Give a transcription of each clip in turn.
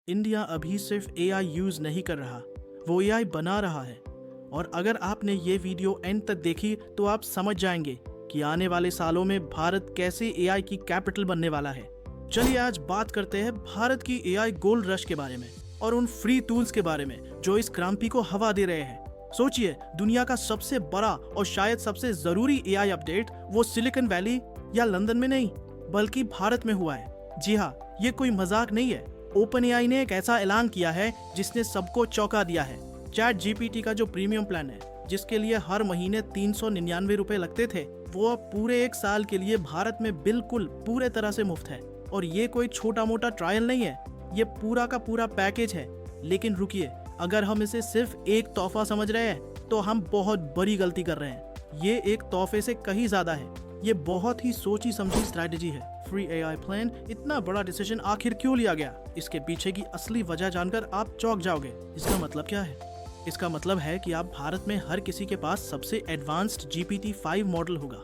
India अभी सिर्फ AI use नहीं कर रहा, वो एआई बना रहा है। और अगर आपने ये वीडियो एंड तक देखी तो आप समझ जाएंगे कि आने वाले सालों में भारत कैसे एआई की कैपिटल बनने वाला है। चलिए आज बात करते हैं भारत की एआई गोल्ड रश के बारे में और उन फ्री टूल्स के बारे में जो इस क्रांति को हवा दे रहे हैं। सोचिए, दुनिया का सबसे बड़ा और शायद सबसे जरूरी एआई अपडेट वो सिलिकॉन वैली या लंदन में नहीं बल्कि भारत में हुआ है। जी हाँ, ये कोई मजाक नहीं है। ओपन एआई ने एक ऐसा ऐलान किया है जिसने सबको चौंका दिया है। चैट जीपीटी का जो प्रीमियम प्लान है, जिसके लिए हर महीने 399 रुपए लगते थे, वो अब पूरे 1 साल के लिए भारत में बिल्कुल पूरे तरह से मुफ्त है। और ये कोई छोटा मोटा ट्रायल नहीं है, ये पूरा का पूरा पैकेज है। लेकिन रुकिए, अगर हम इसे सिर्फ एक तोहफा समझ रहे हैं तो हम बहुत बड़ी गलती कर रहे हैं। ये एक तोहफे से कहीं ज्यादा है। ये बहुत ही सोची समझी स्ट्रैटेजी है। फ्री एआई प्लान, इतना बड़ा डिसीजन आखिर क्यों लिया गया? इसके पीछे की असली वजह जानकर आप चौंक जाओगे। इसका मतलब क्या है? इसका मतलब है कि आप भारत में हर किसी के पास सबसे एडवांस्ड GPT-5 मॉडल होगा।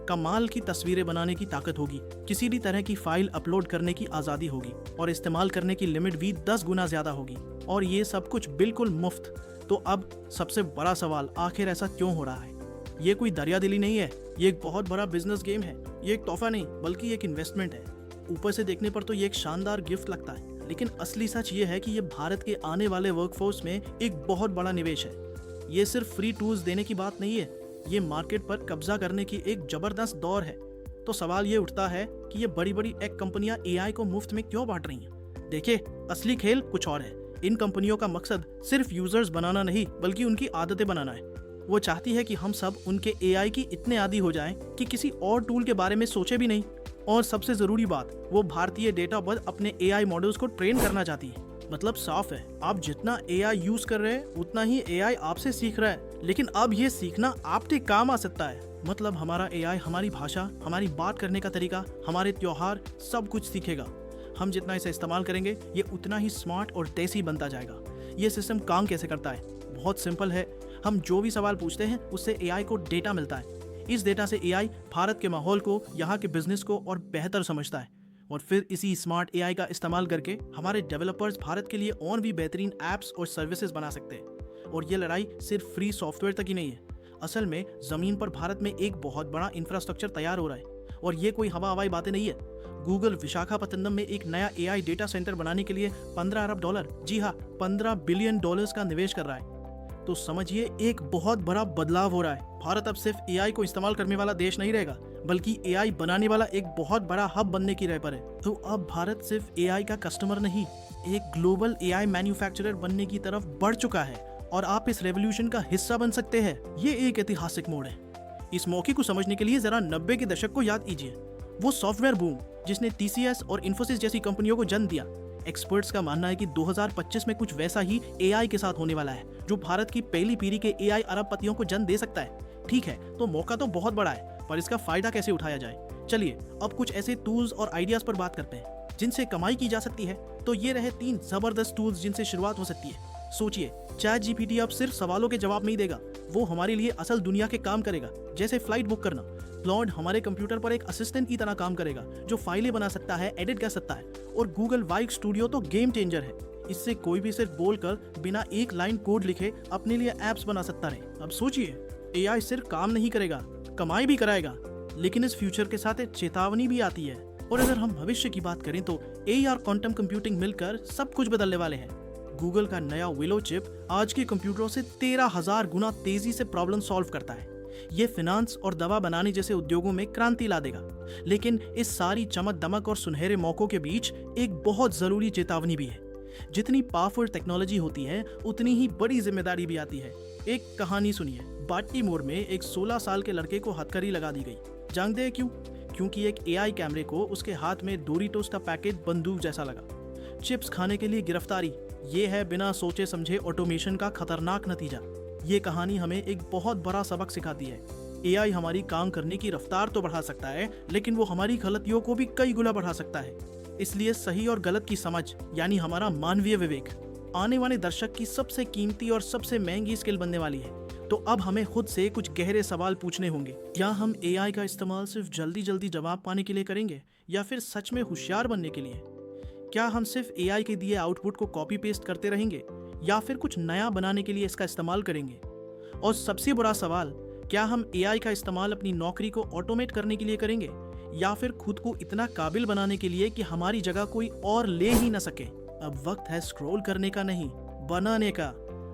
कमाल की तस्वीरें बनाने की ताकत होगी, किसी भी तरह की फाइल अपलोड करने की आज़ादी होगी और इस्तेमाल करने की लिमिट भी 10 गुना ज्यादा होगी। और ये सब कुछ बिल्कुल मुफ्त। तो अब सबसे बड़ा सवाल, आखिर ऐसा क्यों हो रहा है? ये कोई दरियादिली नहीं है, ये एक बहुत बड़ा बिजनेस गेम है। ये एक तोहफा नहीं बल्कि एक इन्वेस्टमेंट है। ऊपर से देखने पर तो ये एक शानदार गिफ्ट लगता है, लेकिन असली सच ये है कि ये भारत के आने वाले वर्कफोर्स में एक बहुत बड़ा निवेश है। ये सिर्फ फ्री टूल्स देने की बात नहीं है, ये मार्केट पर कब्जा करने की एक जबरदस्त दौर है। तो सवाल ये उठता है कि ये बड़ी बड़ी टेक कंपनियां एआई को मुफ्त में क्यों बांट रही हैं? देखिए, असली खेल कुछ और है। इन कंपनियों का मकसद सिर्फ यूजर्स बनाना नहीं बल्कि उनकी आदतें बनाना है। वो चाहती है कि हम सब उनके एआई की इतने आदी हो जाएं कि किसी और टूल के बारे में सोचे भी नहीं। और सबसे जरूरी बात, वो भारतीय डेटा पर अपने एआई मॉडल्स को ट्रेन करना चाहती है। मतलब साफ है, आप जितना एआई यूज कर रहे हैं उतना ही एआई आपसे सीख रहा है। लेकिन अब ये सीखना आपके काम आ सकता है। मतलब हमारा एआई हमारी भाषा, हमारी बात करने का तरीका, हमारे त्योहार, सब कुछ सीखेगा। हम जितना इसे इस्तेमाल करेंगे ये उतना ही स्मार्ट और तेजी बनता जाएगा। ये सिस्टम काम कैसे करता है? बहुत सिंपल है। हम जो भी सवाल पूछते हैं उससे एआई को डेटा मिलता है। इस डेटा से एआई भारत के माहौल को, यहाँ के बिजनेस को और बेहतर समझता है। और फिर इसी स्मार्ट एआई का इस्तेमाल करके हमारे डेवलपर्स भारत के लिए और भी बेहतरीन ऐप्स और सर्विसेज बना सकते हैं। और ये लड़ाई सिर्फ फ्री सॉफ्टवेयर तक ही नहीं है। असल में जमीन पर भारत में एक बहुत बड़ा इंफ्रास्ट्रक्चर तैयार हो रहा है। और ये कोई हवाई बातें नहीं है। गूगल विशाखापत्तनम में एक नया एआई डेटा सेंटर बनाने के लिए $15 अरब, जी हाँ, $15 बिलियन का निवेश कर रहा है। तो समझिए, एक बहुत बड़ा बदलाव हो रहा है। भारत अब सिर्फ एआई को इस्तेमाल करने वाला देश नहीं रहेगा बल्कि एआई बनाने वाला एक बहुत बड़ा हब बनने की राह पर है। तो अब भारत सिर्फ एआई का कस्टमर नहीं, एक ग्लोबल एआई मैन्युफैक्चरर बनने की तरफ बढ़ चुका है। और आप इस रेवोल्यूशन का हिस्सा बन सकते हैं। ये एक ऐतिहासिक मोड़ है। इस मौके को समझने के लिए जरा 90 के दशक को याद कीजिए। वो सॉफ्टवेयर बूम जिसने TCS और इन्फोसिस जैसी कंपनियों को जन्म दिया। एक्सपर्ट्स का मानना है कि 2025 में कुछ वैसा ही एआई के साथ होने वाला है, जो भारत की पहली पीढ़ी के एआई अरबपतियों को जन्म दे सकता है। ठीक है, तो मौका तो बहुत बड़ा है, पर इसका फायदा कैसे उठाया जाए? चलिए अब कुछ ऐसे टूल्स और आइडियाज पर बात करते हैं जिनसे कमाई की जा सकती है। तो ये रहे 3 जबरदस्त टूल्स जिनसे शुरुआत हो सकती है। सोचिए, चैट जीपीटी अब सिर्फ सवालों के जवाब नहीं देगा, वो हमारे लिए असल दुनिया के काम करेगा। जैसे फ्लाइट बुक करना। क्लॉड हमारे कंप्यूटर पर एक असिस्टेंट की तरह काम करेगा जो फाइलें बना सकता है, एडिट कर सकता है। और गूगल वाइक स्टूडियो तो गेम चेंजर है। इससे कोई भी सिर्फ बोलकर बिना एक लाइन कोड लिखे अपने लिए एप्स बना सकता है। अब सोचिए, एआई सिर्फ काम नहीं करेगा, कमाई भी कराएगा। लेकिन इस फ्यूचर के साथ एक चेतावनी भी आती है। और अगर हम भविष्य की बात करें तो AR क्वांटम कंप्यूटिंग मिलकर सब कुछ बदलने वाले हैं। गूगल का नया विलो चिप आज के कंप्यूटरों से 13,000 गुना तेजी से प्रॉब्लम सॉल्व करता है। ये फाइनेंस और दवा बनाने जैसे उद्योगों में क्रांति ला देगा। लेकिन इस सारी चमक दमक और सुनहरे मौकों के बीच एक बहुत जरूरी चेतावनी भी है। जितनी पावरफुल टेक्नोलॉजी होती है उतनी ही बड़ी जिम्मेदारी भी आती है। एक कहानी सुनिए। बाल्टीमोर में एक 16 साल के लड़के को हथकड़ी लगा दी गई। जानते हैं क्यों? क्योंकि एक एआई कैमरे को उसके हाथ में डोरिटोस का पैकेट बंदूक जैसा लगा। चिप्स खाने के लिए गिरफ्तारी, ये है बिना सोचे समझे ऑटोमेशन का खतरनाक नतीजा। ये कहानी हमें एक बहुत बड़ा सबक सिखाती है। एआई हमारी काम करने की रफ्तार तो बढ़ा सकता है, लेकिन वो हमारी गलतियों को भी कई गुना बढ़ा सकता है। इसलिए सही और गलत की समझ, यानी हमारा मानवीय विवेक, आने वाले दशक की सबसे कीमती और सबसे महंगी स्किल बनने वाली है। तो अब हमें खुद से कुछ गहरे सवाल पूछने होंगे। क्या हम एआई का इस्तेमाल सिर्फ जल्दी जल्दी जवाब पाने के लिए करेंगे या फिर सच में होशियार बनने के लिए? क्या हम सिर्फ एआई के दिए आउटपुट को कॉपी पेस्ट करते रहेंगे या फिर कुछ नया बनाने के लिए इसका इस्तेमाल करेंगे? और सबसे बड़ा सवाल, क्या हम एआई का इस्तेमाल अपनी नौकरी को ऑटोमेट करने के लिए करेंगे या फिर खुद को इतना काबिल बनाने के लिए कि हमारी जगह कोई और ले ही ना सके? अब वक्त है स्क्रॉल करने का नहीं, बनाने का।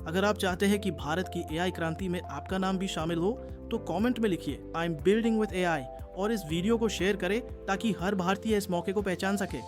अगर आप चाहते हैं कि भारत की एआई क्रांति में आपका नाम भी शामिल हो तो कमेंट में लिखिए I am building with AI और इस वीडियो को शेयर करें ताकि हर भारतीय इस मौके को पहचान सके।